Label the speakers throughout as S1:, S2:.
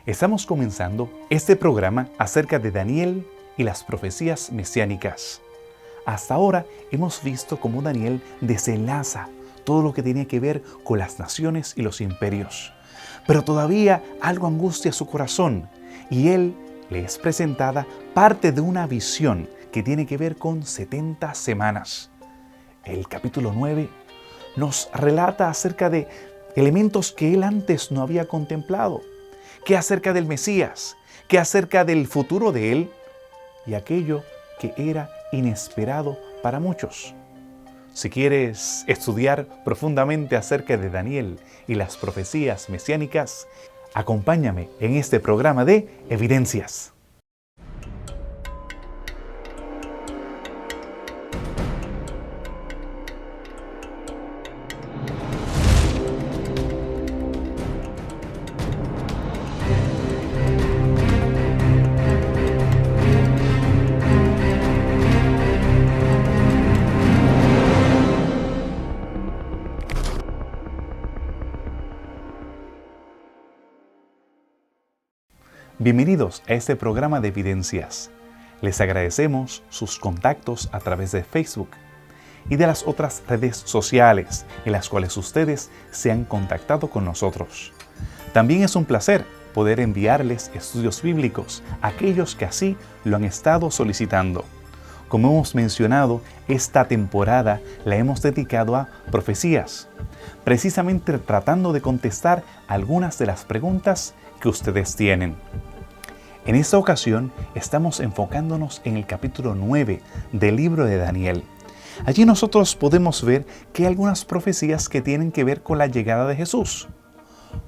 S1: Estamos comenzando este programa acerca de Daniel y las profecías mesiánicas. Hasta ahora hemos visto cómo Daniel desenlaza todo lo que tiene que ver con las naciones y los imperios. Pero todavía algo angustia su corazón y él le es presentada parte de una visión que tiene que ver con 70 semanas. El capítulo 9 nos relata acerca de elementos que él antes no había contemplado. ¿Qué acerca del Mesías? ¿Qué acerca del futuro de él? Y aquello que era inesperado para muchos. Si quieres estudiar profundamente acerca de Daniel y las profecías mesiánicas, acompáñame en este programa de Evidencias. Bienvenidos a este programa de Evidencias. Les agradecemos sus contactos a través de Facebook y de las otras redes sociales en las cuales ustedes se han contactado con nosotros. También es un placer poder enviarles estudios bíblicos a aquellos que así lo han estado solicitando. Como hemos mencionado, esta temporada la hemos dedicado a profecías, precisamente tratando de contestar algunas de las preguntas que ustedes tienen. En esta ocasión estamos enfocándonos en el capítulo 9 del libro de Daniel. Allí nosotros podemos ver que hay algunas profecías que tienen que ver con la llegada de Jesús.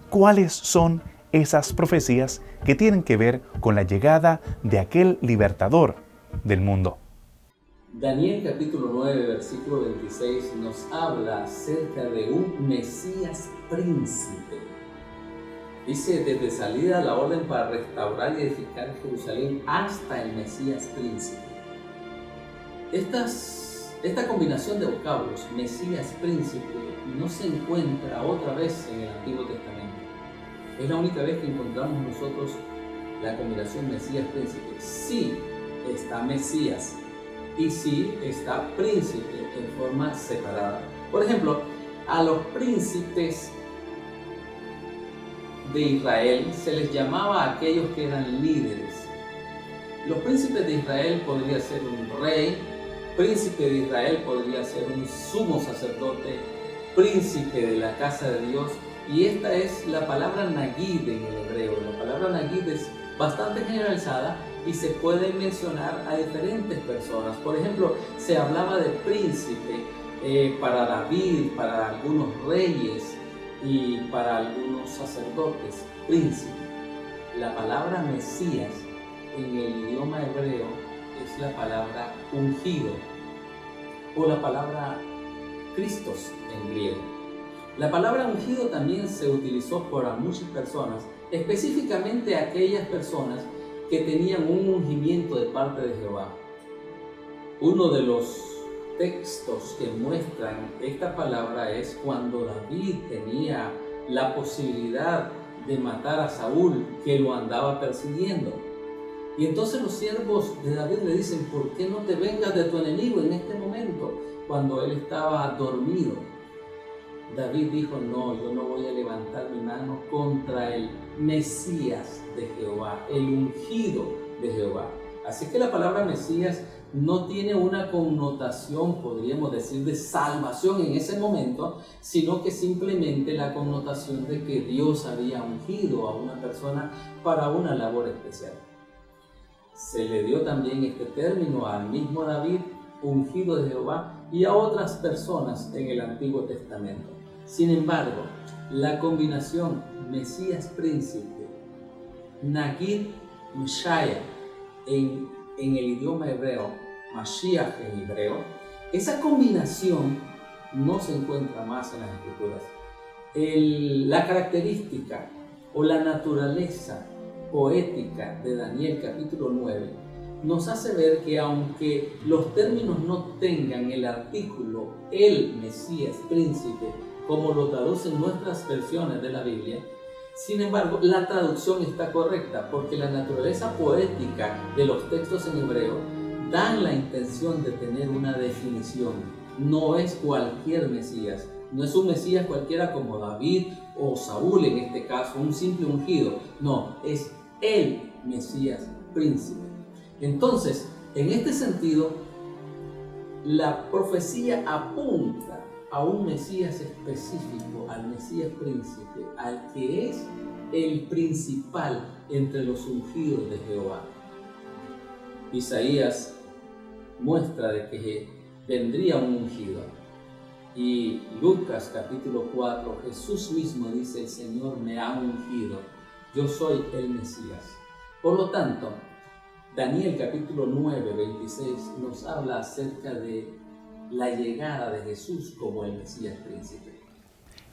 S1: ¿Cuáles son esas profecías que tienen que ver con la llegada de aquel libertador del mundo?
S2: Daniel capítulo 9, versículo 26 nos habla acerca de un Mesías príncipe. Dice, desde salida la orden para restaurar y edificar Jerusalén hasta el Mesías príncipe. Esta combinación de vocablos, Mesías príncipe, no se encuentra otra vez en el Antiguo Testamento. Es la única vez que encontramos nosotros la combinación Mesías príncipe. Sí está Mesías y sí está príncipe en forma separada. Por ejemplo, a los príncipes de Israel se les llamaba a aquellos que eran líderes. Los príncipes de Israel podría ser un rey, príncipe de Israel podría ser un sumo sacerdote, príncipe de la casa de Dios, y esta es la palabra Nagid en el hebreo. La palabra Nagid es bastante generalizada y se puede mencionar a diferentes personas. Por ejemplo, se hablaba de príncipe para David, para algunos reyes y para algunos sacerdotes, príncipe. La palabra Mesías en el idioma hebreo es la palabra ungido o la palabra Christos en griego. La palabra ungido también se utilizó por muchas personas, específicamente aquellas personas que tenían un ungimiento de parte de Jehová. Uno de los textos que muestran esta palabra es cuando David tenía la posibilidad de matar a Saúl, que lo andaba persiguiendo. Y entonces los siervos de David le dicen, ¿por qué no te vengas de tu enemigo en este momento? Cuando él estaba dormido. David dijo, no, yo no voy a levantar mi mano contra el Mesías de Jehová, el ungido de Jehová. Así que la palabra Mesías no tiene una connotación, podríamos decir, de salvación en ese momento, sino que simplemente la connotación de que Dios había ungido a una persona para una labor especial. Se le dio también este término al mismo David, ungido de Jehová, y a otras personas en el Antiguo Testamento. Sin embargo, la combinación Mesías príncipe, Nagid Messiah en el idioma hebreo, Mashiach en hebreo, esa combinación no se encuentra más en las Escrituras. La característica o la naturaleza poética de Daniel capítulo 9 nos hace ver que aunque los términos no tengan el artículo el Mesías príncipe, como lo traducen nuestras versiones de la Biblia, Sin embargo, la traducción está correcta porque la naturaleza poética de los textos en hebreo dan la intención de tener una definición. No es cualquier Mesías, no es un Mesías cualquiera como David o Saúl en este caso, un simple ungido. No, es el Mesías príncipe. Entonces, en este sentido, la profecía apunta a un Mesías específico, al Mesías príncipe, al que es el principal entre los ungidos de Jehová. Isaías muestra de que vendría un ungido. Y Lucas capítulo 4, Jesús mismo dice: el Señor me ha ungido, yo soy el Mesías. Por lo tanto, Daniel capítulo 9, 26 nos habla acerca de la llegada de Jesús como el Mesías príncipe.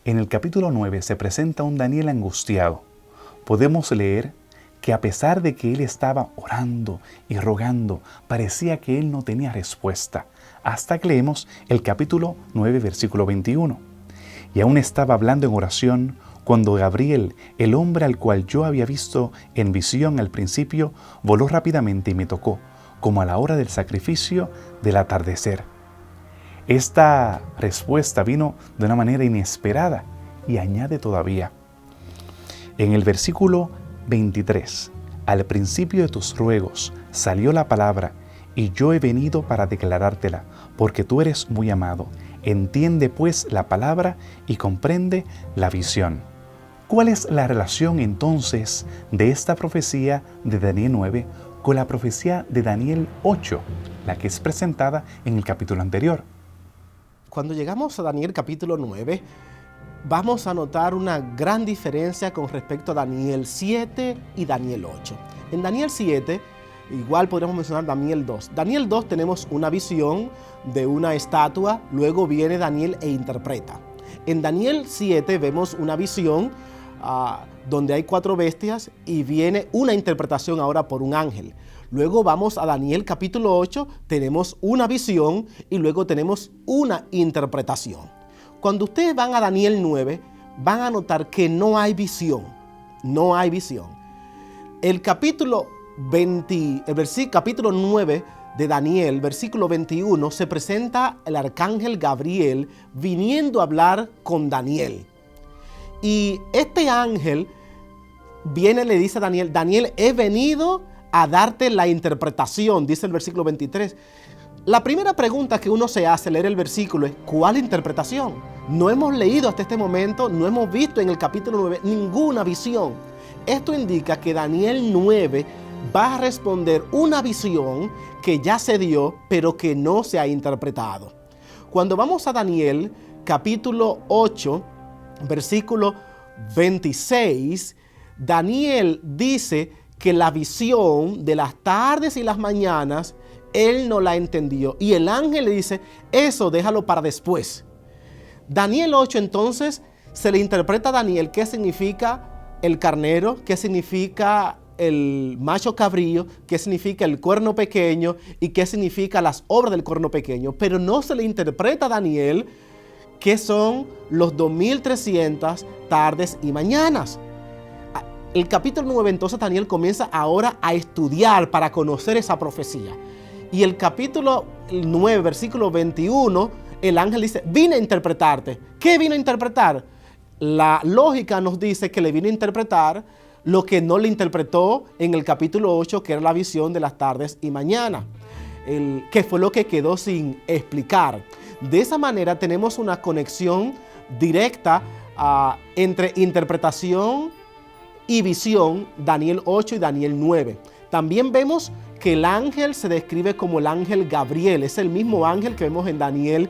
S1: En el capítulo 9 se presenta un Daniel angustiado. Podemos leer que a pesar de que él estaba orando y rogando, parecía que él no tenía respuesta, hasta que leemos el capítulo 9, versículo 21. Y aún estaba hablando en oración cuando Gabriel, el hombre al cual yo había visto en visión al principio, voló rápidamente y me tocó, como a la hora del sacrificio del atardecer. Esta respuesta vino de una manera inesperada y añade todavía. En el versículo 23, al principio de tus ruegos salió la palabra, y yo he venido para declarártela, porque tú eres muy amado. Entiende pues la palabra y comprende la visión. ¿Cuál es la relación entonces de esta profecía de Daniel 9 con la profecía de Daniel 8, la que es presentada en el capítulo anterior?
S3: Cuando llegamos a Daniel capítulo 9, vamos a notar una gran diferencia con respecto a Daniel 7 y Daniel 8. En Daniel 7, igual podríamos mencionar Daniel 2. Daniel 2 tenemos una visión de una estatua, luego viene Daniel e interpreta. En Daniel 7 vemos una visión donde hay 4 bestias y viene una interpretación ahora por un ángel. Luego vamos a Daniel capítulo 8, tenemos una visión y luego tenemos una interpretación. Cuando ustedes van a Daniel 9, van a notar que no hay visión. No hay visión. El capítulo 9 de Daniel, versículo 21, se presenta el arcángel Gabriel viniendo a hablar con Daniel. Y este ángel viene y le dice a Daniel: Daniel, he venido a darte la interpretación, dice el versículo 23. La primera pregunta que uno se hace al leer el versículo es: ¿cuál interpretación? No hemos leído hasta este momento, no hemos visto en el capítulo 9 ninguna visión. Esto indica que Daniel 9 va a responder una visión que ya se dio, pero que no se ha interpretado. Cuando vamos a Daniel capítulo 8, versículo 26, Daniel dice que la visión de las tardes y las mañanas él no la entendió, y el ángel le dice: eso déjalo para después. Daniel 8 entonces se le interpreta a Daniel qué significa el carnero, qué significa el macho cabrío, qué significa el cuerno pequeño y qué significa las obras del cuerno pequeño, pero no se le interpreta a Daniel qué son los 2300 tardes y mañanas. El capítulo 9 entonces Daniel comienza ahora a estudiar para conocer esa profecía. Y el capítulo 9, versículo 21, el ángel dice: vine a interpretarte. ¿Qué vino a interpretar? La lógica nos dice que le vino a interpretar lo que no le interpretó en el capítulo 8, que era la visión de las tardes y mañana, que fue lo que quedó sin explicar. De esa manera tenemos una conexión directa entre interpretación y visión, Daniel 8 y Daniel 9. También vemos que el ángel se describe como el ángel Gabriel, es el mismo ángel que vemos en Daniel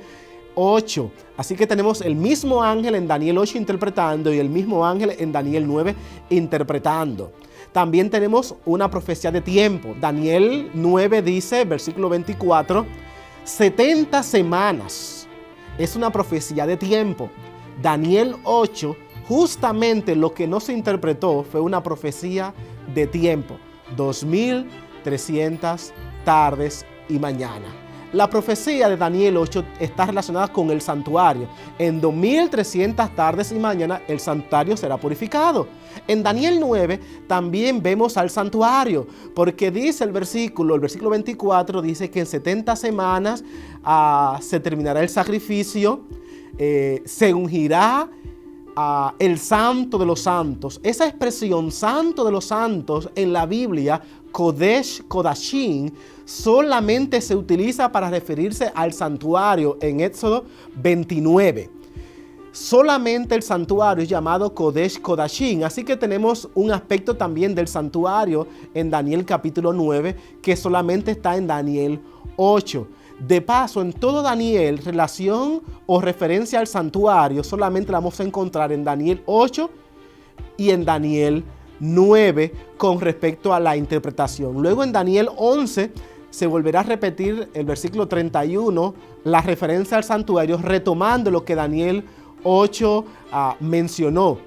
S3: 8. Así que tenemos el mismo ángel en Daniel 8 interpretando y el mismo ángel en Daniel 9 interpretando. También tenemos una profecía de tiempo. Daniel 9 dice, versículo 24, 70 semanas. Es una profecía de tiempo. Daniel 8, justamente lo que no se interpretó fue una profecía de tiempo. 2300 tardes y mañana. La profecía de Daniel 8 está relacionada con el santuario. En 2300 tardes y mañanas el santuario será purificado. En Daniel 9 también vemos al santuario, porque dice el versículo 24 dice que en 70 semanas se terminará el sacrificio, se ungirá el santo de los santos. Esa expresión santo de los santos en la Biblia, Kodesh Kodashim, solamente se utiliza para referirse al santuario en Éxodo 29. Solamente el santuario es llamado Kodesh Kodashim, así que tenemos un aspecto también del santuario en Daniel capítulo 9 que solamente está en Daniel 8. De paso, en todo Daniel, relación o referencia al santuario solamente la vamos a encontrar en Daniel 8 y en Daniel 9 con respecto a la interpretación. Luego en Daniel 11 se volverá a repetir el versículo 31, la referencia al santuario, retomando lo que Daniel 8 mencionó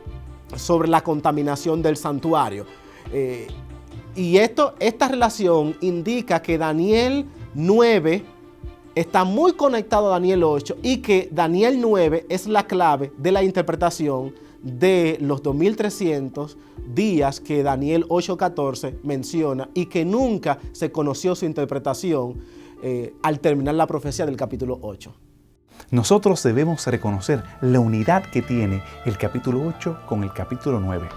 S3: sobre la contaminación del santuario. Y esta relación indica que Daniel 9 está muy conectado a Daniel 8 y que Daniel 9 es la clave de la interpretación de los 2300 días que Daniel 8:14 menciona y que nunca se conoció su interpretación al terminar la profecía del capítulo 8.
S1: Nosotros debemos reconocer la unidad que tiene el capítulo 8 con el capítulo 9.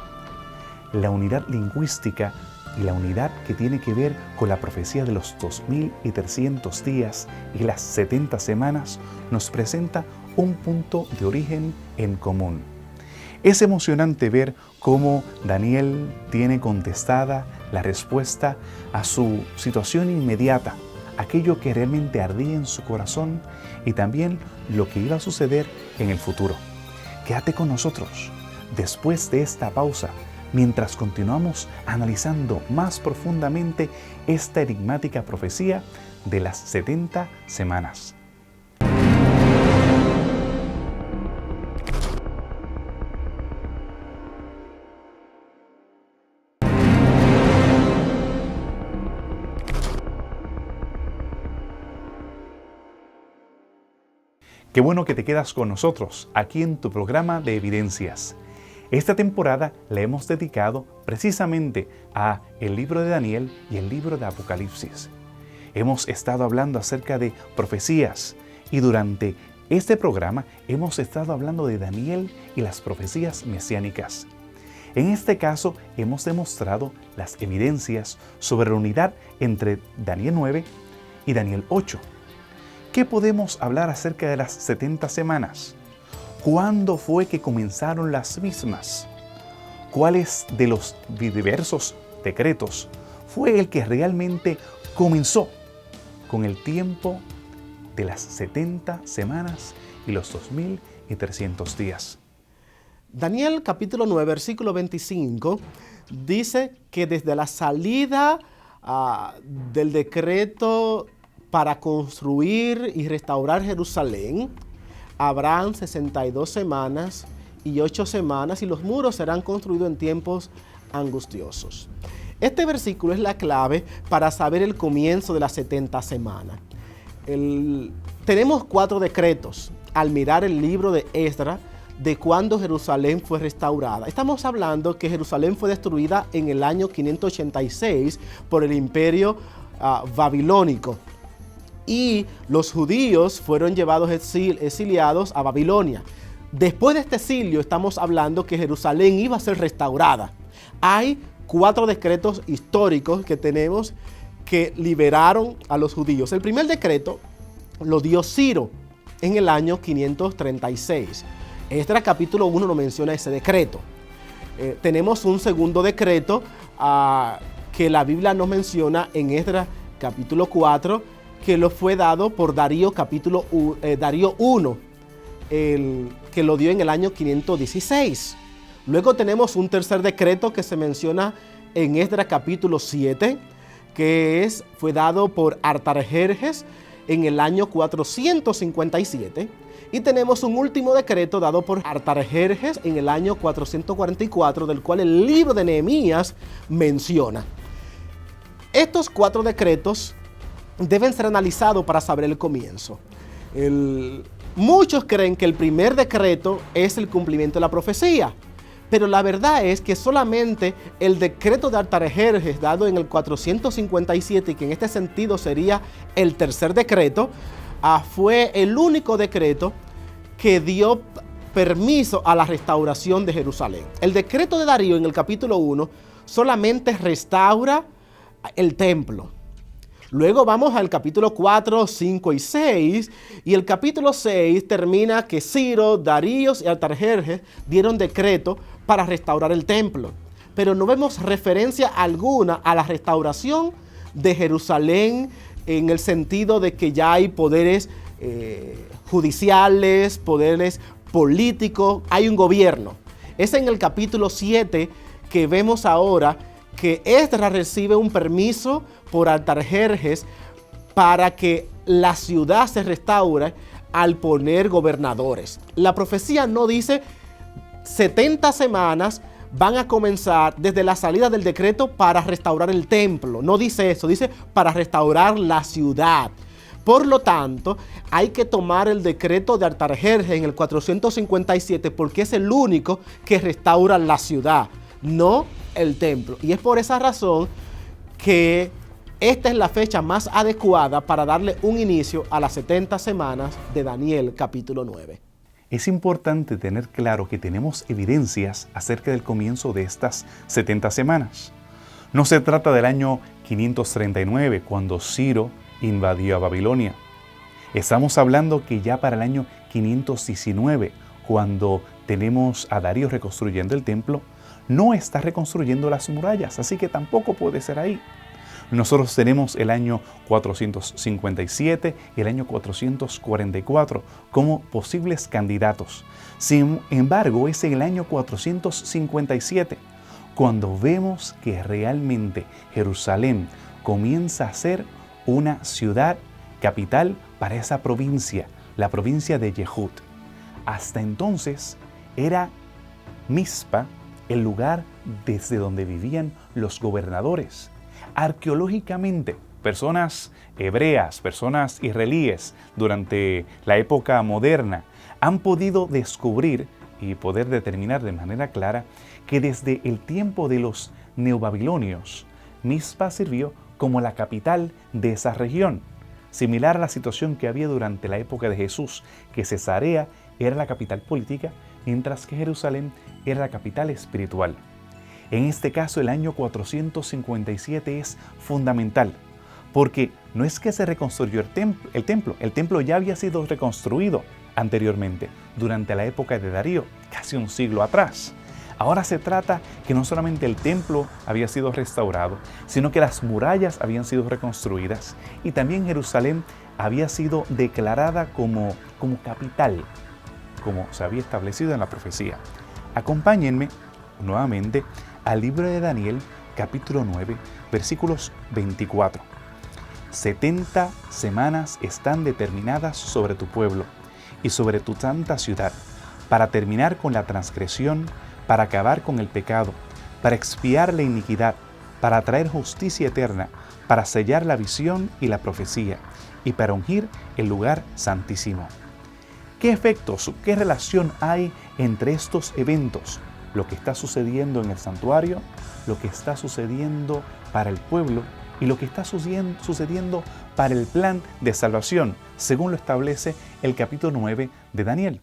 S1: La unidad lingüística y la unidad que tiene que ver con la profecía de los 2300 días y las 70 semanas nos presenta un punto de origen en común. Es emocionante ver cómo Daniel tiene contestada la respuesta a su situación inmediata, aquello que realmente ardía en su corazón y también lo que iba a suceder en el futuro. Quédate con nosotros después de esta pausa, mientras continuamos analizando más profundamente esta enigmática profecía de las 70 semanas. Qué bueno que te quedas con nosotros aquí en tu programa de Evidencias. Esta temporada la hemos dedicado precisamente a el libro de Daniel y el libro de Apocalipsis. Hemos estado hablando acerca de profecías y durante este programa hemos estado hablando de Daniel y las profecías mesiánicas. En este caso hemos demostrado las evidencias sobre la unidad entre Daniel 9 y Daniel 8. ¿Qué podemos hablar acerca de las 70 semanas? ¿Cuándo fue que comenzaron las mismas? ¿Cuáles de los diversos decretos fue el que realmente comenzó con el tiempo de las 70 semanas y los 2300 días?
S3: Daniel capítulo 9, versículo 25, dice que desde la salida del decreto para construir y restaurar Jerusalén, habrán 62 semanas y 8 semanas y los muros serán construidos en tiempos angustiosos. Este versículo es la clave para saber el comienzo de las 70 semanas. Tenemos 4 decretos al mirar el libro de Esdras de cuando Jerusalén fue restaurada. Estamos hablando que Jerusalén fue destruida en el año 586 por el imperio babilónico. Y los judíos fueron llevados exiliados a Babilonia. Después de este exilio estamos hablando que Jerusalén iba a ser restaurada. Hay 4 decretos históricos que tenemos que liberaron a los judíos. El primer decreto lo dio Ciro en el año 536. Esdras capítulo 1 nos menciona ese decreto. Tenemos un segundo decreto que la Biblia nos menciona en Esdras capítulo 4, que lo fue dado por Darío Darío I, que lo dio en el año 516. Luego tenemos un tercer decreto que se menciona en Esdras capítulo 7, que fue dado por Artajerjes en el año 457. Y tenemos un último decreto dado por Artajerjes en el año 444, del cual el libro de Nehemías menciona. Estos 4 decretos deben ser analizados para saber el comienzo. Muchos creen que el primer decreto es el cumplimiento de la profecía, pero la verdad es que solamente el decreto de Artajerjes dado en el 457, y que en este sentido sería el tercer decreto, fue el único decreto que dio permiso a la restauración de Jerusalén. El decreto de Darío en el capítulo 1 solamente restaura el templo. Luego vamos al capítulo 4, 5 y 6, y el capítulo 6 termina que Ciro, Darío y Artajerjes dieron decreto para restaurar el templo. Pero no vemos referencia alguna a la restauración de Jerusalén en el sentido de que ya hay poderes judiciales, poderes políticos, hay un gobierno. Es en el capítulo 7 que vemos ahora que Esdras recibe un permiso por Artajerjes para que la ciudad se restaure al poner gobernadores. La profecía no dice 70 semanas van a comenzar desde la salida del decreto para restaurar el templo. No dice eso, dice para restaurar la ciudad. Por lo tanto, hay que tomar el decreto de Artajerjes en el 457 porque es el único que restaura la ciudad, no el templo. Y es por esa razón que esta es la fecha más adecuada para darle un inicio a las 70 semanas de Daniel capítulo 9.
S1: Es importante tener claro que tenemos evidencias acerca del comienzo de estas 70 semanas. No se trata del año 539, cuando Ciro invadió a Babilonia. Estamos hablando que ya para el año 519, cuando tenemos a Darío reconstruyendo el templo, no está reconstruyendo las murallas, así que tampoco puede ser ahí. Nosotros tenemos el año 457 y el año 444 como posibles candidatos. Sin embargo, es en el año 457 cuando vemos que realmente Jerusalén comienza a ser una ciudad capital para esa provincia, la provincia de Yehud. Hasta entonces era Mizpa el lugar desde donde vivían los gobernadores. Arqueológicamente, personas hebreas, personas israelíes durante la época moderna han podido descubrir y poder determinar de manera clara que desde el tiempo de los neobabilonios, Mizpa sirvió como la capital de esa región, similar a la situación que había durante la época de Jesús, que Cesarea era la capital política, mientras que Jerusalén era la capital espiritual. En este caso, el año 457 es fundamental, porque no es que se reconstruyó el templo ya había sido reconstruido anteriormente, durante la época de Darío, casi un siglo atrás. Ahora se trata que no solamente el templo había sido restaurado, sino que las murallas habían sido reconstruidas y también Jerusalén había sido declarada como capital, como se había establecido en la profecía. Acompáñenme nuevamente al libro de Daniel, capítulo 9, versículos 24. 70 semanas están determinadas sobre tu pueblo y sobre tu santa ciudad, para terminar con la transgresión, para acabar con el pecado, para expiar la iniquidad, para traer justicia eterna, para sellar la visión y la profecía, y para ungir el lugar santísimo. ¿Qué efectos, qué relación hay entre estos eventos? Lo que está sucediendo en el santuario, lo que está sucediendo para el pueblo y lo que está sucediendo para el plan de salvación, según lo establece el capítulo 9 de Daniel.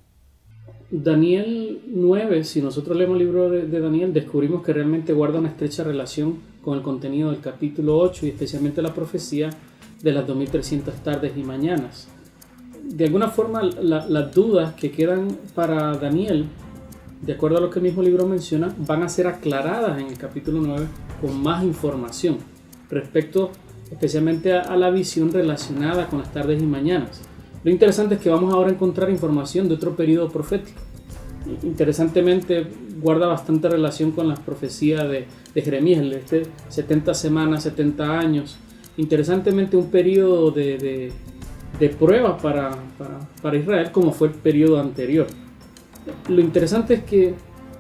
S2: Daniel 9, si nosotros leemos el libro de Daniel, descubrimos que realmente guarda una estrecha relación con el contenido del capítulo 8 y especialmente la profecía de las 2300 tardes y mañanas. De alguna forma, las dudas que quedan para Daniel, de acuerdo a lo que el mismo libro menciona, van a ser aclaradas en el capítulo 9 con más información respecto especialmente a la visión relacionada con las tardes y mañanas. Lo interesante es que vamos ahora a encontrar información de otro periodo profético. Interesantemente, guarda bastante relación con las profecías de Jeremías, 70 semanas, 70 años. Interesantemente, un periodo de prueba para Israel, como fue el periodo anterior. Lo interesante es que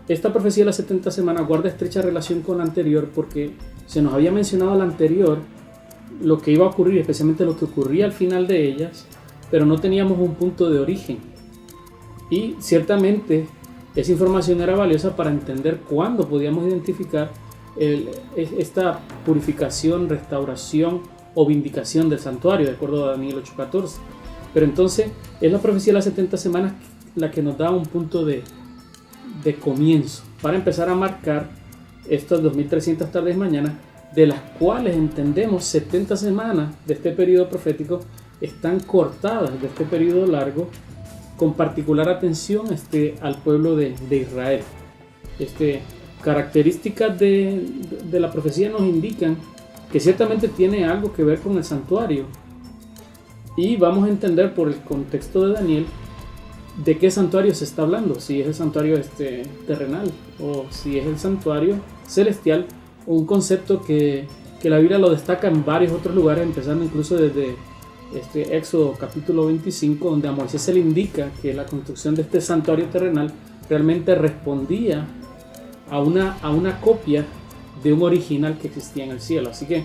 S2: esta profecía de las 70 semanas guarda estrecha relación con la anterior, porque se nos había mencionado la anterior
S4: lo que iba a ocurrir, especialmente lo que ocurría al final de ellas, pero no teníamos un punto de origen. Y ciertamente esa información era valiosa para entender cuándo podíamos identificar esta purificación, restauración o vindicación del santuario, de acuerdo a Daniel 8:14. Pero entonces es la profecía de las 70 semanas la que nos da un punto de comienzo para empezar a marcar estas 2300 tardes y mañanas, de las cuales entendemos 70 semanas de este periodo profético están cortadas de este periodo largo, con particular atención al pueblo de Israel. Características de la profecía nos indican que ciertamente tiene algo que ver con el santuario, y vamos a entender por el contexto de Daniel de qué santuario se está hablando, si es el santuario terrenal o si es el santuario celestial, un concepto que la Biblia lo destaca en varios otros lugares, empezando incluso desde Éxodo capítulo 25, donde a Moisés se le indica que la construcción de este santuario terrenal realmente respondía a una copia de un original que existía en el cielo. Así que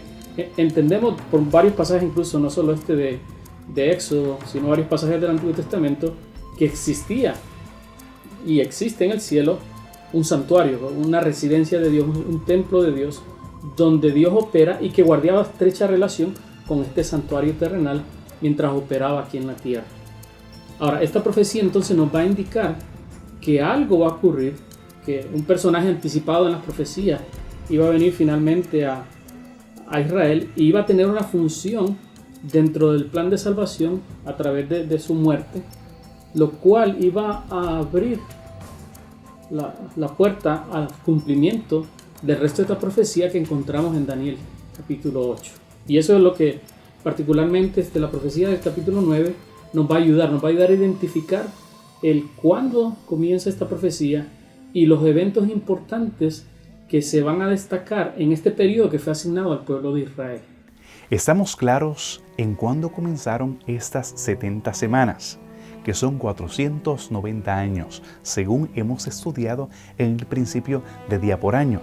S4: entendemos por varios pasajes, incluso no solo de Éxodo, sino varios pasajes del Antiguo Testamento, que existía y existe en el cielo un santuario, una residencia de Dios, un templo de Dios, donde Dios opera y que guardaba estrecha relación con este santuario terrenal mientras operaba aquí en la tierra. Ahora, esta profecía entonces nos va a indicar que algo va a ocurrir, que un personaje anticipado en las profecías iba a venir finalmente a Israel y iba a tener una función dentro del plan de salvación a través de su muerte, lo cual iba a abrir la puerta al cumplimiento del resto de esta profecía que encontramos en Daniel capítulo 8. Y eso es lo que particularmente la profecía del capítulo 9 nos va a ayudar a identificar el cuándo comienza esta profecía y los eventos importantes que se van a destacar en este periodo que fue asignado al pueblo de Israel.
S1: Estamos claros en cuándo comenzaron estas 70 semanas, que son 490 años, según hemos estudiado en el principio de día por año.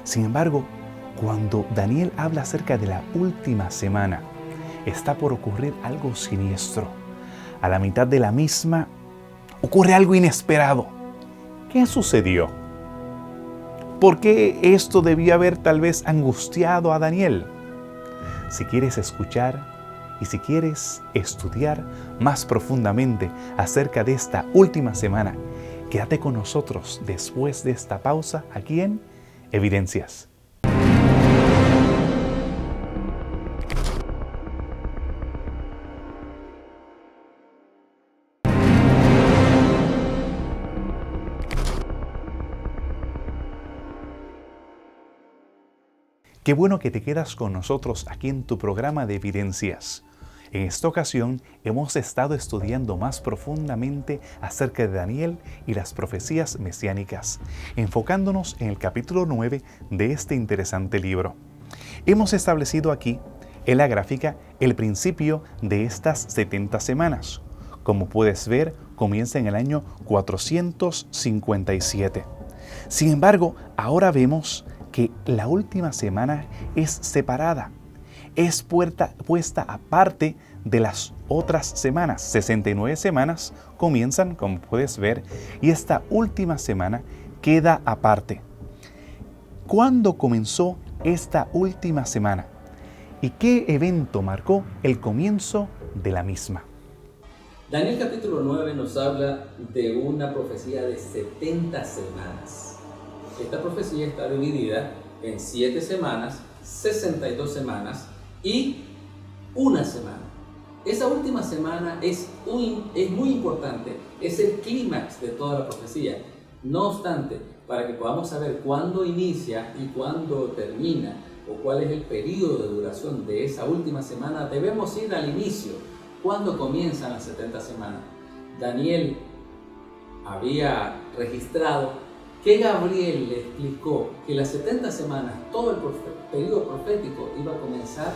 S1: Sin embargo, cuando Daniel habla acerca de la última semana, está por ocurrir algo siniestro. A la mitad de la misma, ocurre algo inesperado. ¿Qué sucedió? ¿Por qué esto debió haber tal vez angustiado a Daniel? Si quieres escuchar y si quieres estudiar más profundamente acerca de esta última semana, quédate con nosotros después de esta pausa aquí en Evidencias. Qué bueno que te quedas con nosotros aquí en tu programa de Evidencias. En esta ocasión hemos estado estudiando más profundamente acerca de Daniel y las profecías mesiánicas, enfocándonos en el capítulo 9 de este interesante libro. Hemos establecido aquí en la gráfica el principio de estas 70 semanas. Como puedes ver, comienza en el año 457. Sin embargo, ahora vemos que la última semana es separada, es puesta aparte de las otras semanas. 69 semanas comienzan, como puedes ver, y esta última semana queda aparte. ¿Cuándo comenzó esta última semana? ¿Y qué evento marcó el comienzo de la misma?
S2: Daniel capítulo 9 nos habla de una profecía de 70 semanas. Esta profecía está dividida en 7 semanas, 62 semanas y una semana. Esa última semana es muy importante, es el clímax de toda la profecía. No obstante, para que podamos saber cuándo inicia y cuándo termina, o cuál es el periodo de duración de esa última semana, debemos ir al inicio, cuándo comienzan las 70 semanas. Daniel había registrado que Gabriel le explicó que las 70 semanas, todo el periodo profético iba a comenzar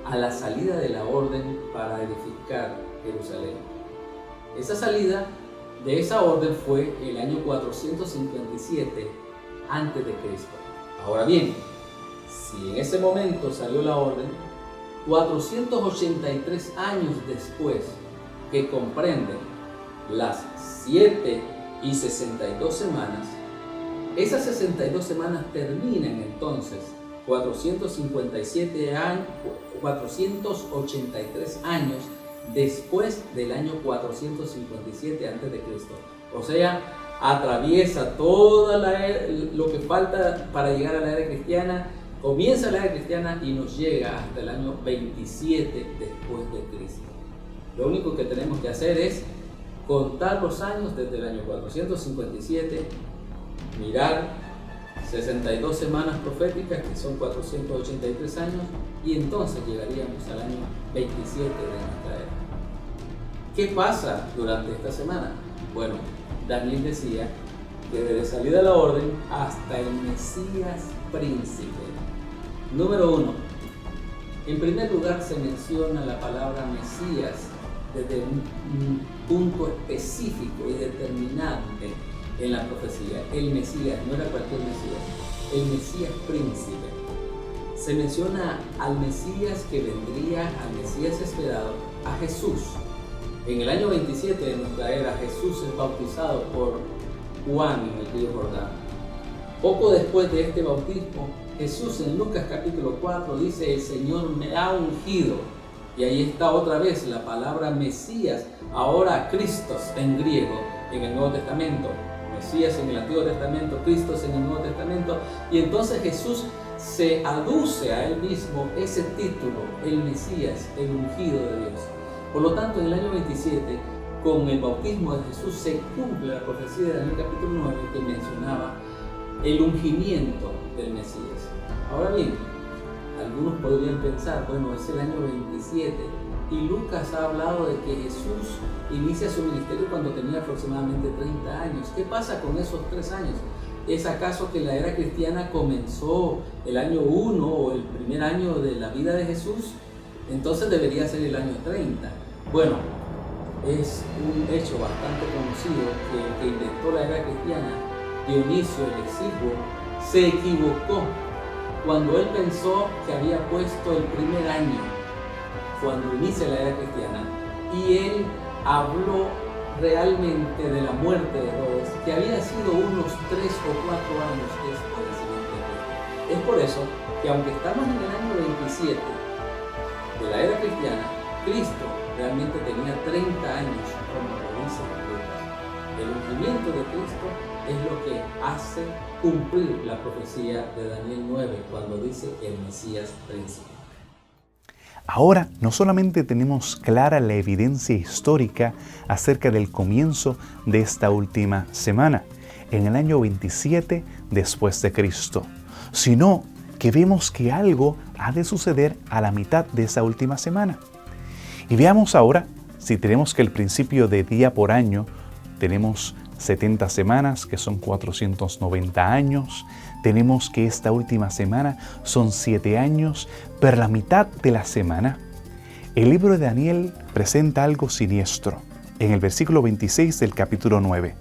S2: a la salida de la orden para edificar Jerusalén. Esa salida de esa orden fue el año 457 a.C. Ahora bien, si en ese momento salió la orden, 483 años después, que comprenden las 7 y 62 semanas, esas 62 semanas terminan entonces 483 años después del año 457 a.C. O sea, atraviesa toda lo que falta para llegar a la era cristiana, comienza la era cristiana y nos llega hasta el año 27 después de Cristo. Lo único que tenemos que hacer es contar los años desde el año 457, mirar 62 semanas proféticas, que son 483 años, y entonces llegaríamos al año 27 de nuestra era. ¿Qué pasa durante esta semana? Bueno, Daniel decía que desde salida la orden hasta el Mesías príncipe. Número 1. En primer lugar se menciona la palabra Mesías desde un punto específico y determinante en la profecía. El Mesías, no era cualquier Mesías, el Mesías príncipe. Se menciona al Mesías que vendría, al Mesías esperado, a Jesús. En el año 27 de nuestra era, Jesús es bautizado por Juan en el río Jordán. Poco después de este bautismo, Jesús en Lucas capítulo 4 dice: el Señor me ha ungido. Y ahí está otra vez la palabra Mesías, ahora Christos en griego, en el Nuevo Testamento. Mesías en el Antiguo Testamento, Christos en el Nuevo Testamento. Y entonces Jesús se aduce a él mismo ese título, el Mesías, el ungido de Dios. Por lo tanto, en el año 27, con el bautismo de Jesús, se cumple la profecía de Daniel capítulo 9 que mencionaba el ungimiento del Mesías. Ahora bien, algunos podrían pensar, bueno, es el año 27 y Lucas ha hablado de que Jesús inicia su ministerio cuando tenía aproximadamente 30 años. ¿Qué pasa con esos 3 años? ¿Es acaso que la era cristiana comenzó el año 1 o el primer año de la vida de Jesús? Entonces debería ser el año 30. Bueno, es un hecho bastante conocido que el que inventó la era cristiana, Dionisio el Exiguo, se equivocó cuando él pensó que había puesto el primer año cuando inicia la era cristiana, y él habló realmente de la muerte de Herodes, que había sido unos 3 o 4 años después del siguiente Cristo. Es por eso que aunque estamos en el año 27 de la era cristiana, Cristo realmente tenía 30 años, como lo dice Lucas. El ungimiento de Cristo es lo que hace cumplir la profecía de Daniel 9 cuando dice el Mesías príncipe.
S1: Ahora no solamente tenemos clara la evidencia histórica acerca del comienzo de esta última semana, en el año 27 después de Cristo, sino que vemos que algo ha de suceder a la mitad de esa última semana. Y veamos ahora, si tenemos que el principio de día por año, tenemos 70 semanas, que son 490 años. Tenemos que esta última semana son 7 años, pero la mitad de la semana, el libro de Daniel presenta algo siniestro. En el versículo 26 del capítulo 9,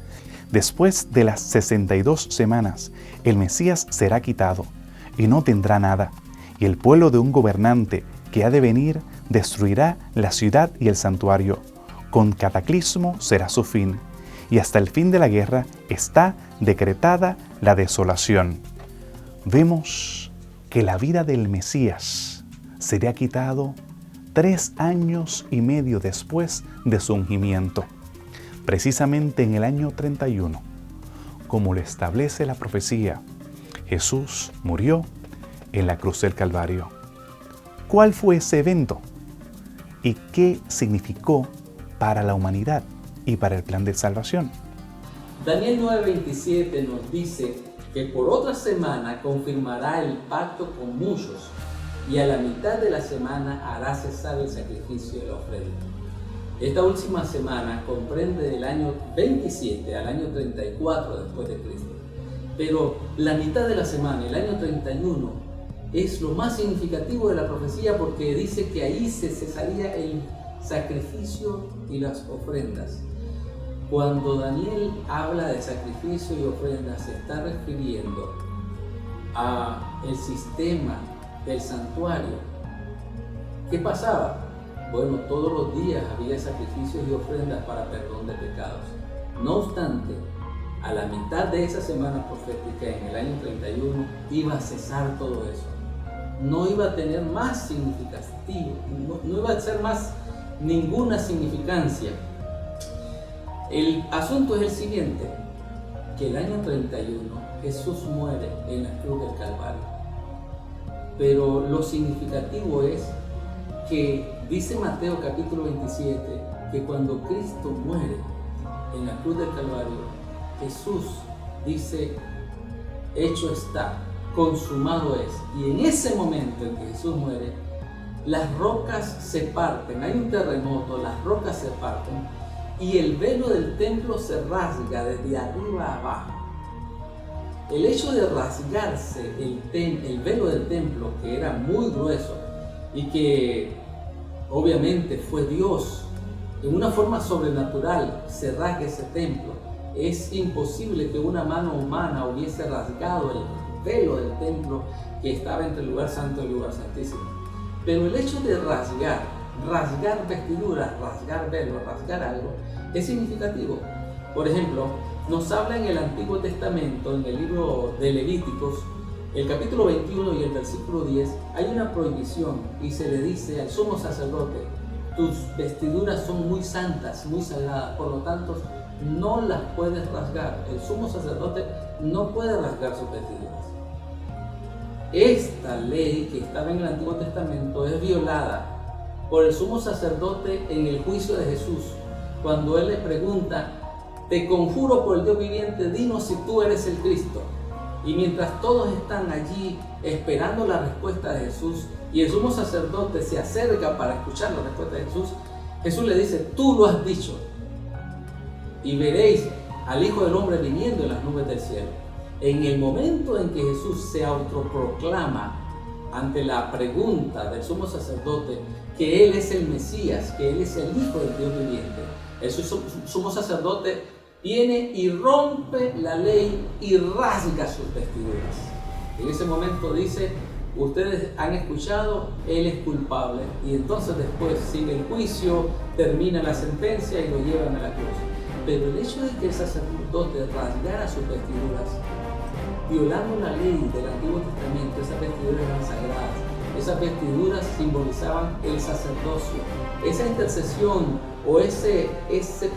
S1: después de las 62 semanas, el Mesías será quitado y no tendrá nada, y el pueblo de un gobernante que ha de venir destruirá la ciudad y el santuario. Con cataclismo será su fin, y hasta el fin de la guerra está decretada la desolación. Vemos que la vida del Mesías sería quitado 3 años y medio después de su ungimiento, precisamente en el año 31. Como lo establece la profecía, Jesús murió en la cruz del Calvario. ¿Cuál fue ese evento? ¿Y qué significó para la humanidad y para el plan de salvación?
S2: Daniel 9:27 nos dice que por otra semana confirmará el pacto con muchos y a la mitad de la semana hará cesar el sacrificio de la ofrenda. Esta última semana comprende del año 27 al año 34 después de Cristo. Pero la mitad de la semana, el año 31, es lo más significativo de la profecía porque dice que ahí se cesaría el sacrificio y las ofrendas. Cuando Daniel habla de sacrificio y ofrendas, se está refiriendo a el sistema del santuario, ¿qué pasaba? Bueno, todos los días había sacrificios y ofrendas para perdón de pecados. No obstante, a la mitad de esa semana profética, en el año 31, iba a cesar todo eso. No iba a tener más significativo, no iba a ser más ninguna significancia. El asunto es el siguiente, que el año 31 Jesús muere en la cruz del Calvario. Pero lo significativo es que dice Mateo capítulo 27 que cuando Cristo muere en la cruz del Calvario, Jesús dice, hecho está, consumado es. Y en ese momento en que Jesús muere, las rocas se parten, hay un terremoto, las rocas se parten y el velo del templo se rasga desde arriba a abajo. El hecho de rasgarse el velo del templo, que era muy grueso y que obviamente fue Dios, en una forma sobrenatural se rasgue ese templo. Es imposible que una mano humana hubiese rasgado el velo del templo que estaba entre el lugar santo y el lugar santísimo. Pero el hecho de rasgar vestiduras, rasgar velo, rasgar algo, es significativo. Por ejemplo, nos habla en el Antiguo Testamento, en el libro de Levíticos, el capítulo 21 y el versículo 10, hay una prohibición y se le dice al sumo sacerdote, tus vestiduras son muy santas, muy sagradas, por lo tanto, no las puedes rasgar. El sumo sacerdote no puede rasgar sus vestiduras. Esta ley que estaba en el Antiguo Testamento es violada por el sumo sacerdote en el juicio de Jesús, cuando él le pregunta, te conjuro por el Dios viviente, dinos si tú eres el Cristo. Y mientras todos están allí esperando la respuesta de Jesús y el sumo sacerdote se acerca para escuchar la respuesta de Jesús, Jesús le dice, tú lo has dicho y veréis al Hijo del Hombre viniendo en las nubes del cielo. En el momento en que Jesús se autoproclama ante la pregunta del sumo sacerdote que Él es el Mesías, que Él es el Hijo del Dios viviente, el sumo sacerdote viene y rompe la ley y rasga sus vestiduras. En ese momento dice, ustedes han escuchado, Él es culpable. Y entonces después sigue el juicio, termina la sentencia y lo llevan a la cruz. Pero el hecho de que el sacerdote rasgara sus vestiduras, violando la ley del Antiguo Testamento, esas vestiduras eran sagradas. Esas vestiduras simbolizaban el sacerdocio, esa intercesión o ese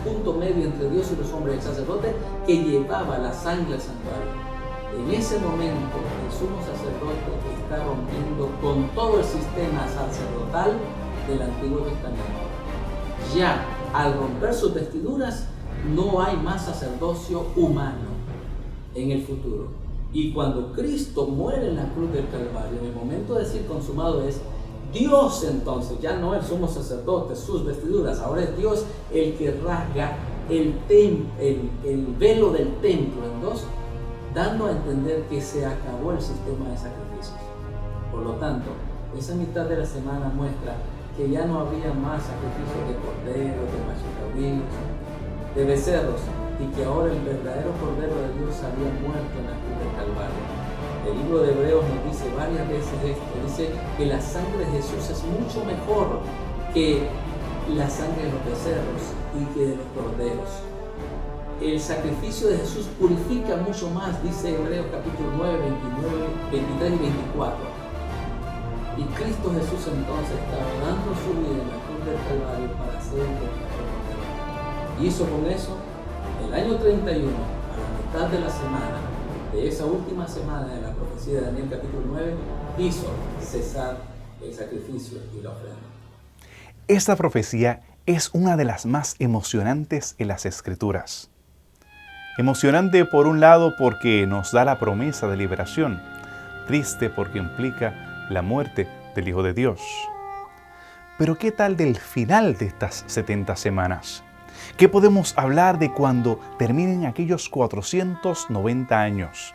S2: punto medio entre Dios y los hombres, el sacerdote que llevaba la sangre al santuario. En ese momento el sumo sacerdote está rompiendo con todo el sistema sacerdotal del Antiguo Testamento. Ya al romper sus vestiduras no hay más sacerdocio humano en el futuro. Y cuando Cristo muere en la cruz del Calvario, en el momento de decir consumado es Dios, entonces, ya no el sumo sacerdote, sus vestiduras, ahora es Dios el que rasga el velo del templo en dos, dando a entender que se acabó el sistema de sacrificios. Por lo tanto, esa mitad de la semana muestra que ya no habría más sacrificios de corderos, de machos cabríos, de becerros, y que ahora el verdadero Cordero de Dios había muerto en la cruz del Calvario. El libro de Hebreos nos dice varias veces esto, dice que la sangre de Jesús es mucho mejor que la sangre de los becerros y que de los corderos. El sacrificio de Jesús purifica mucho más, dice Hebreos capítulo 9, 29, 23 y 24. Y Cristo Jesús entonces estaba dando su vida en la cruz del Calvario para ser el pecador. Y hizo con eso el año 31, a la mitad de la semana, de esa última semana de la profecía de Daniel capítulo 9, hizo cesar el sacrificio y la ofrenda.
S1: Esta profecía es una de las más emocionantes en las Escrituras. Emocionante por un lado porque nos da la promesa de liberación, triste porque implica la muerte del Hijo de Dios. Pero ¿qué tal del final de estas 70 semanas? ¿Qué podemos hablar de cuando terminen aquellos 490 años?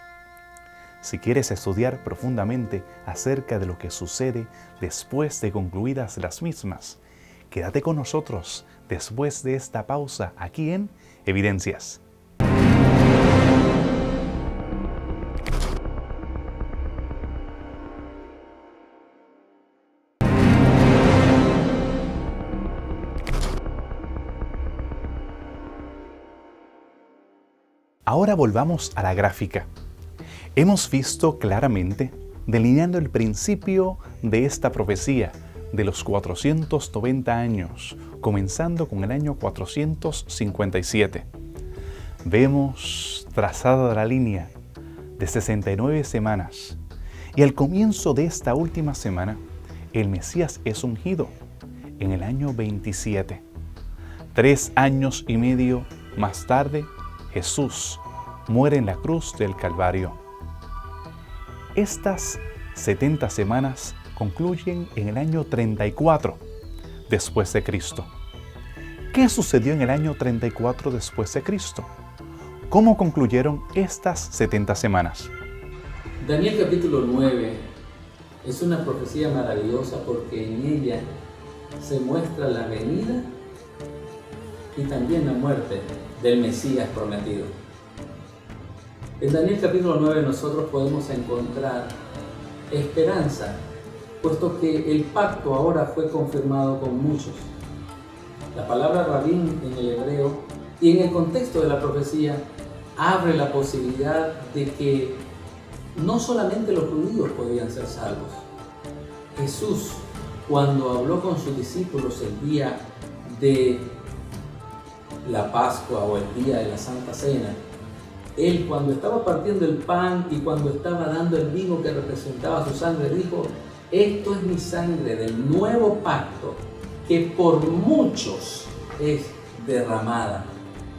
S1: Si quieres estudiar profundamente acerca de lo que sucede después de concluidas las mismas, quédate con nosotros después de esta pausa aquí en Evidencias. Ahora volvamos a la gráfica. Hemos visto claramente, delineando el principio de esta profecía de los 490 años, comenzando con el año 457. Vemos trazada la línea de 69 semanas y al comienzo de esta última semana, el Mesías es ungido en el año 27. 3 años y medio más tarde, Jesús muere en la cruz del Calvario. Estas 70 semanas concluyen en el año 34 después de Cristo. ¿Qué sucedió en el año 34 después de Cristo? ¿Cómo concluyeron estas 70 semanas?
S2: Daniel capítulo 9 es una profecía maravillosa porque en ella se muestra la venida y también la muerte del Mesías prometido. En Daniel capítulo 9 nosotros podemos encontrar esperanza, puesto que el pacto ahora fue confirmado con muchos. La palabra rabín en el hebreo y en el contexto de la profecía abre la posibilidad de que no solamente los judíos podían ser salvos. Jesús, cuando habló con sus discípulos el día de la Pascua o el día de la Santa Cena, Él cuando estaba partiendo el pan y cuando estaba dando el vino que representaba su sangre, dijo: esto es mi sangre del nuevo pacto que por muchos es derramada.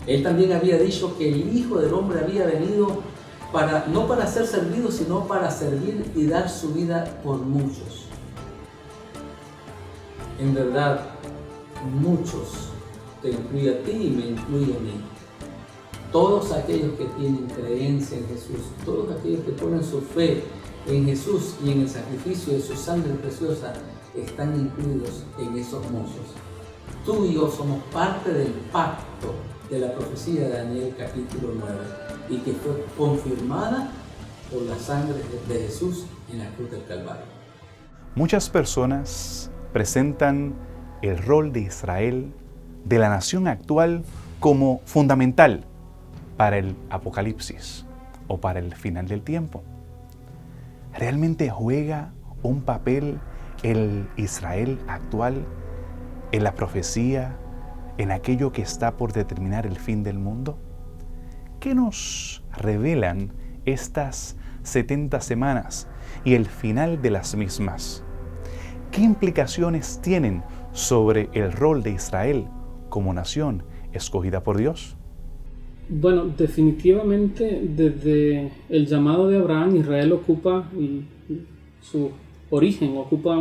S2: Él también había dicho que el Hijo del Hombre había venido no para ser servido, sino para servir y dar su vida por muchos. En verdad, muchos, te incluye a ti y me incluye a mí. Todos aquellos que tienen creencia en Jesús, todos aquellos que ponen su fe en Jesús y en el sacrificio de su sangre preciosa, están incluidos en esos muchos. Tú y yo somos parte del pacto de la profecía de Daniel capítulo 9 y que fue confirmada por la sangre de Jesús en la cruz del Calvario.
S1: Muchas personas presentan el rol de Israel, de la nación actual, como fundamental para el Apocalipsis o para el final del tiempo. ¿Realmente juega un papel el Israel actual en la profecía, en aquello que está por determinar el fin del mundo? ¿Qué nos revelan estas 70 semanas y el final de las mismas? ¿Qué implicaciones tienen sobre el rol de Israel como nación escogida por Dios?
S4: Bueno, definitivamente desde el llamado de Abraham, Israel ocupa, y su origen ocupa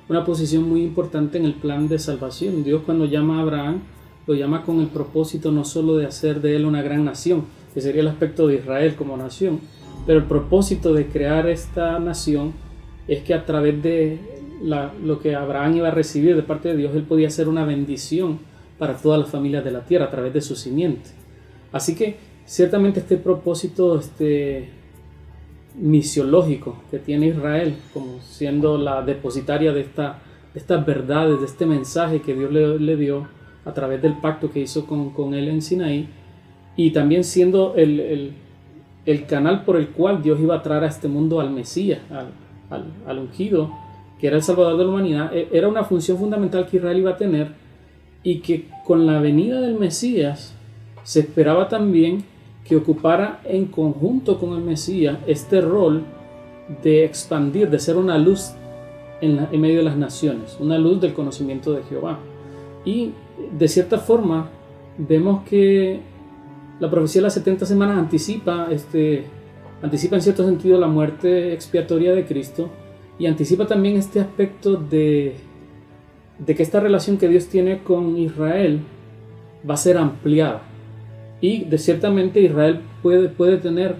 S4: una posición muy importante en el plan de salvación. Dios, cuando llama a Abraham, lo llama con el propósito no solo de hacer de él una gran nación, que sería el aspecto de Israel como nación, pero el propósito de crear esta nación es que a través de lo que Abraham iba a recibir de parte de Dios, él podía ser una bendición para todas las familias de la tierra a través de su simiente. Así que ciertamente este propósito misiológico que tiene Israel como siendo la depositaria de estas verdades, de este mensaje que Dios le dio a través del pacto que hizo con él en Sinaí, y también siendo el canal por el cual Dios iba a traer a este mundo al Mesías, al ungido, que era el Salvador de la humanidad. Era una función fundamental que Israel iba a tener, y que con la venida del Mesías se esperaba también que ocupara en conjunto con el Mesías este rol de expandir, de ser una luz en medio de las naciones, una luz del conocimiento de Jehová. Y de cierta forma vemos que la profecía de las 70 semanas anticipa en cierto sentido la muerte expiatoria de Cristo, y anticipa también este aspecto de que esta relación que Dios tiene con Israel va a ser ampliada. Y ciertamente Israel puede tener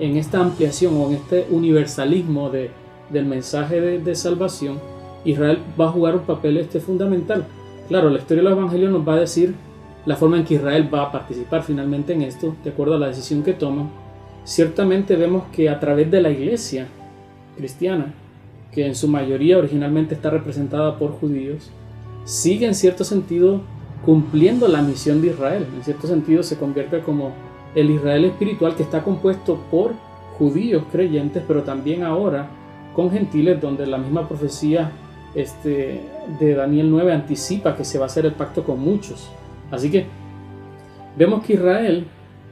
S4: en esta ampliación o en este universalismo del mensaje de salvación, Israel va a jugar un papel fundamental. Claro, la historia de los evangelios nos va a decir la forma en que Israel va a participar finalmente en esto, de acuerdo a la decisión que toman. Ciertamente vemos que a través de la iglesia cristiana, que en su mayoría originalmente está representada por judíos, sigue en cierto sentido cumpliendo la misión de Israel. En cierto sentido se convierte como el Israel espiritual que está compuesto por judíos creyentes, pero también ahora con gentiles, donde la misma profecía de Daniel 9 anticipa que se va a hacer el pacto con muchos. Así que vemos que Israel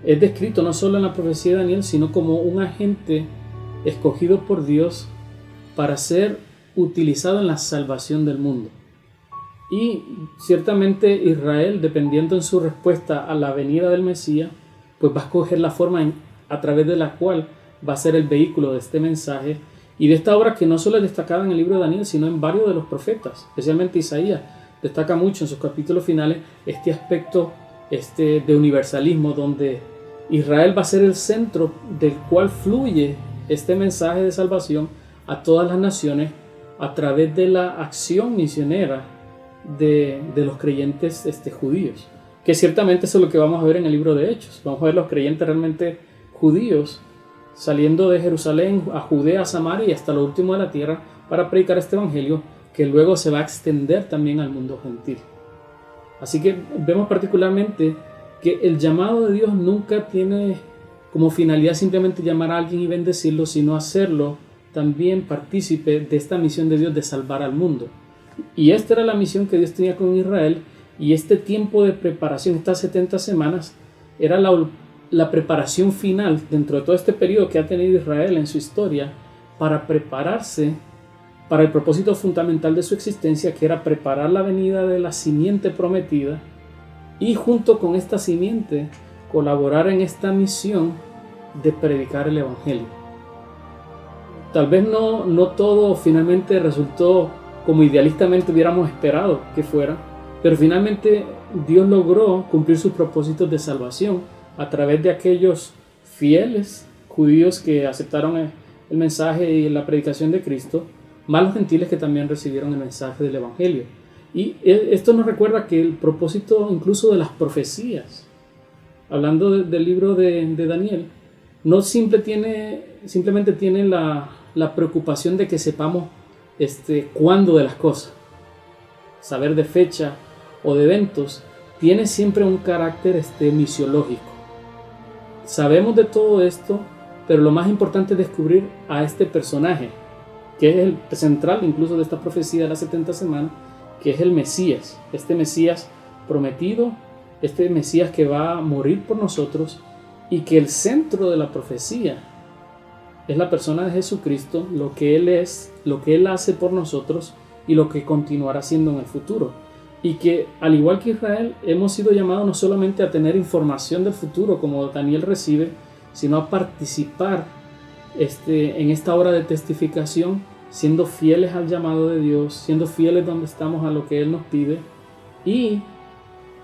S4: es descrito no solo en la profecía de Daniel, sino como un agente escogido por Dios para ser utilizado en la salvación del mundo. Y ciertamente Israel, dependiendo en su respuesta a la venida del Mesías, pues va a escoger la forma a través de la cual va a ser el vehículo de este mensaje y de esta obra, que no solo es destacada en el libro de Daniel, sino en varios de los profetas, especialmente Isaías destaca mucho en sus capítulos finales este aspecto de universalismo, donde Israel va a ser el centro del cual fluye este mensaje de salvación a todas las naciones a través de la acción misionera de los creyentes judíos, que ciertamente eso es lo que vamos a ver en el libro de Hechos. Vamos a ver los creyentes realmente judíos saliendo de Jerusalén a Judea, a Samaria y hasta lo último de la tierra para predicar este evangelio, que luego se va a extender también al mundo gentil. Así que vemos particularmente que el llamado de Dios nunca tiene como finalidad simplemente llamar a alguien y bendecirlo, sino hacerlo también partícipe de esta misión de Dios de salvar al mundo. Y esta era la misión que Dios tenía con Israel, y este tiempo de preparación, estas 70 semanas, era la preparación final dentro de todo este periodo que ha tenido Israel en su historia para prepararse para el propósito fundamental de su existencia, que era preparar la venida de la simiente prometida y junto con esta simiente colaborar en esta misión de predicar el evangelio. Tal vez no todo finalmente resultó como idealistamente hubiéramos esperado que fuera, pero finalmente Dios logró cumplir sus propósitos de salvación a través de aquellos fieles judíos que aceptaron el mensaje y la predicación de Cristo, más los gentiles que también recibieron el mensaje del evangelio. Y esto nos recuerda que el propósito incluso de las profecías, hablando del libro de Daniel, no simplemente tiene la preocupación de que sepamos cuándo de las cosas, saber de fecha o de eventos, tiene siempre un carácter misiológico. Sabemos de todo esto, pero lo más importante es descubrir a este personaje, que es el central incluso de esta profecía de las 70 semanas, que es el Mesías, este Mesías prometido, este Mesías que va a morir por nosotros, y que el centro de la profecía es la persona de Jesucristo, lo que Él es, lo que Él hace por nosotros y lo que continuará haciendo en el futuro. Y que al igual que Israel hemos sido llamados no solamente a tener información del futuro como Daniel recibe, sino a participar en esta obra de testificación, siendo fieles al llamado de Dios, siendo fieles donde estamos a lo que Él nos pide, y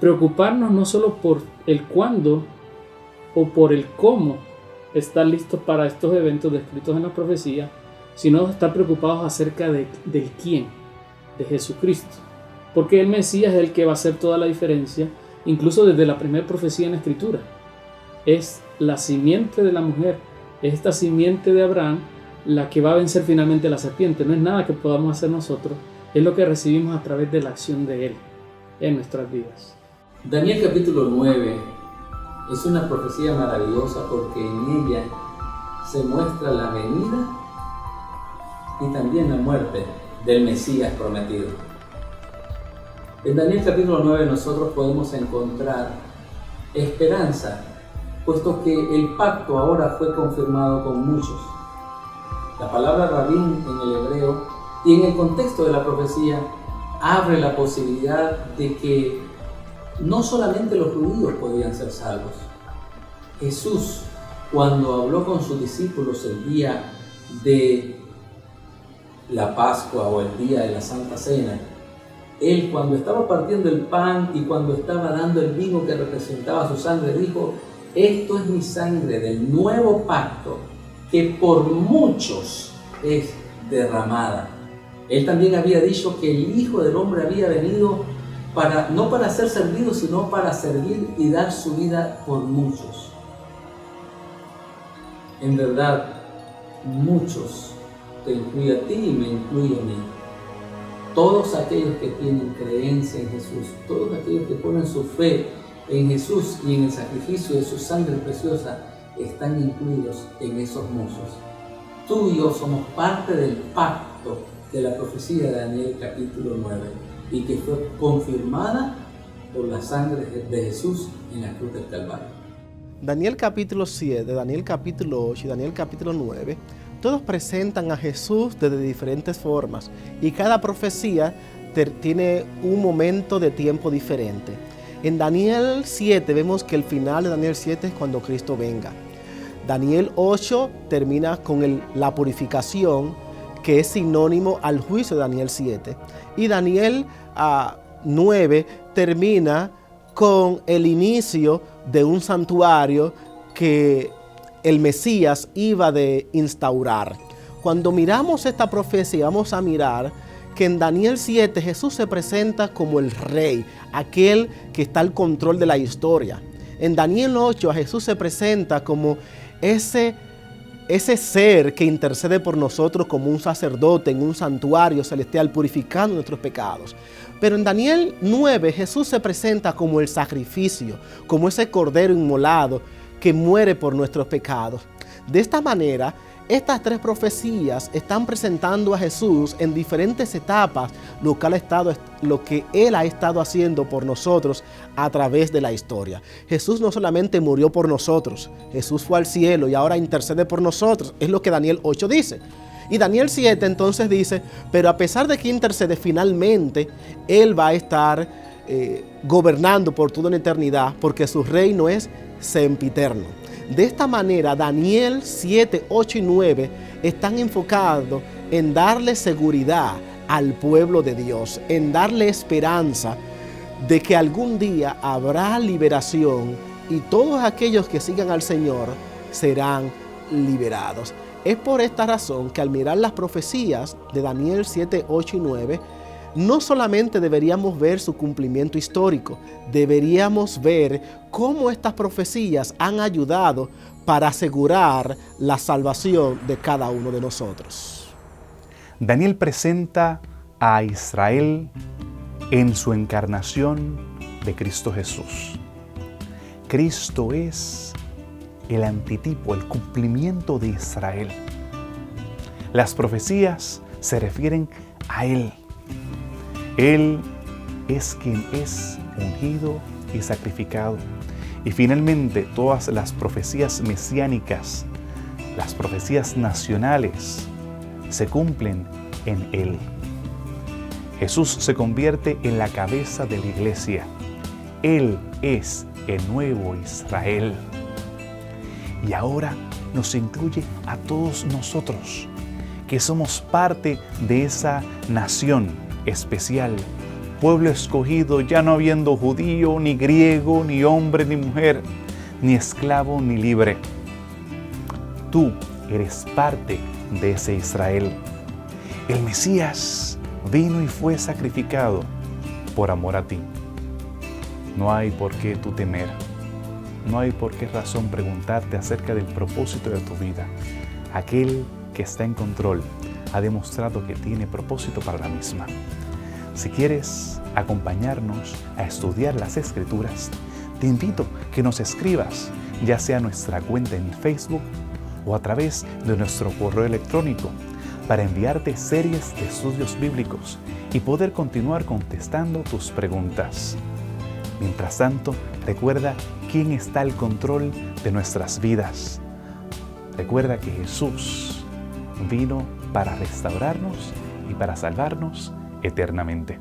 S4: preocuparnos no solo por el cuándo o por el cómo estar listos para estos eventos descritos en la profecía, sino estar preocupados acerca del quién, de Jesucristo, porque el Mesías es el que va a hacer toda la diferencia, incluso desde la primera profecía en la Escritura. Es la simiente de la mujer, es esta simiente de Abraham la que va a vencer finalmente la serpiente. No es nada que podamos hacer nosotros, es lo que recibimos a través de la acción de Él en nuestras vidas.
S2: Daniel capítulo 9 es una profecía maravillosa porque en ella se muestra la venida y también la muerte del Mesías prometido. En Daniel capítulo 9 nosotros podemos encontrar esperanza, puesto que el pacto ahora fue confirmado con muchos. La palabra rabín en el hebreo y en el contexto de la profecía abre la posibilidad de que no solamente los judíos podían ser salvos. Jesús, cuando habló con sus discípulos el día de la Pascua o el día de la Santa Cena, Él, cuando estaba partiendo el pan y cuando estaba dando el vino que representaba su sangre, dijo: esto es mi sangre del nuevo pacto, que por muchos es derramada. Él también había dicho que el Hijo del Hombre había venido no para ser servido, sino para servir y dar su vida por muchos. En verdad, muchos, te incluye a ti y me incluye a mí. Todos aquellos que tienen creencia en Jesús, todos aquellos que ponen su fe En Jesús y en el sacrificio de su sangre preciosa están incluidos en esos mozos. Tú y yo somos parte del pacto de la profecía de Daniel capítulo 9 y que fue confirmada por la sangre de Jesús en la cruz del Calvario.
S3: Daniel capítulo 7, Daniel capítulo 8 y Daniel capítulo 9, todos presentan a Jesús desde diferentes formas y cada profecía tiene un momento de tiempo diferente. En Daniel 7 vemos que el final de Daniel 7 es cuando Cristo venga. Daniel 8 termina con la purificación, que es sinónimo al juicio de Daniel 7. Y Daniel 9 termina con el inicio de un santuario que el Mesías iba de instaurar. Cuando miramos esta profecía, vamos a mirar que en Daniel 7 Jesús se presenta como el rey, aquel que está al control de la historia. En Daniel 8 a Jesús se presenta como ese ser que intercede por nosotros como un sacerdote en un santuario celestial purificando nuestros pecados. Pero en Daniel 9 Jesús se presenta como el sacrificio, como ese cordero inmolado que muere por nuestros pecados. De esta manera, estas tres profecías están presentando a Jesús en diferentes etapas lo que Él ha estado haciendo por nosotros a través de la historia. Jesús no solamente murió por nosotros, Jesús fue al cielo y ahora intercede por nosotros. Es lo que Daniel 8 dice. Y Daniel 7 entonces dice, pero a pesar de que intercede, finalmente Él va a estar gobernando por toda una eternidad, porque su reino es sempiterno. De esta manera, Daniel 7, 8 y 9 están enfocados en darle seguridad al pueblo de Dios, en darle esperanza de que algún día habrá liberación y todos aquellos que sigan al Señor serán liberados. Es por esta razón que al mirar las profecías de Daniel 7, 8 y 9, no solamente deberíamos ver su cumplimiento histórico, deberíamos ver cómo estas profecías han ayudado para asegurar la salvación de cada uno de nosotros.
S1: Daniel presenta a Israel en su encarnación de Cristo Jesús. Cristo es el antitipo, el cumplimiento de Israel. Las profecías se refieren a Él. Él es quien es ungido y sacrificado. Y finalmente todas las profecías mesiánicas, las profecías nacionales, se cumplen en Él. Jesús se convierte en la cabeza de la iglesia. Él es el nuevo Israel. Y ahora nos incluye a todos nosotros, que somos parte de esa nación especial, pueblo escogido, ya no habiendo judío, ni griego, ni hombre, ni mujer, ni esclavo, ni libre. Tú eres parte de ese Israel. El Mesías vino y fue sacrificado por amor a ti. No hay por qué tú temer. No hay por qué razón preguntarte acerca del propósito de tu vida. Aquel que está en control ha demostrado que tiene propósito para la misma. Si quieres acompañarnos a estudiar las Escrituras, te invito a que nos escribas, ya sea a nuestra cuenta en Facebook o a través de nuestro correo electrónico, para enviarte series de estudios bíblicos y poder continuar contestando tus preguntas. Mientras tanto, recuerda quién está al control de nuestras vidas. Recuerda que Jesús vino para restaurarnos y para salvarnos eternamente.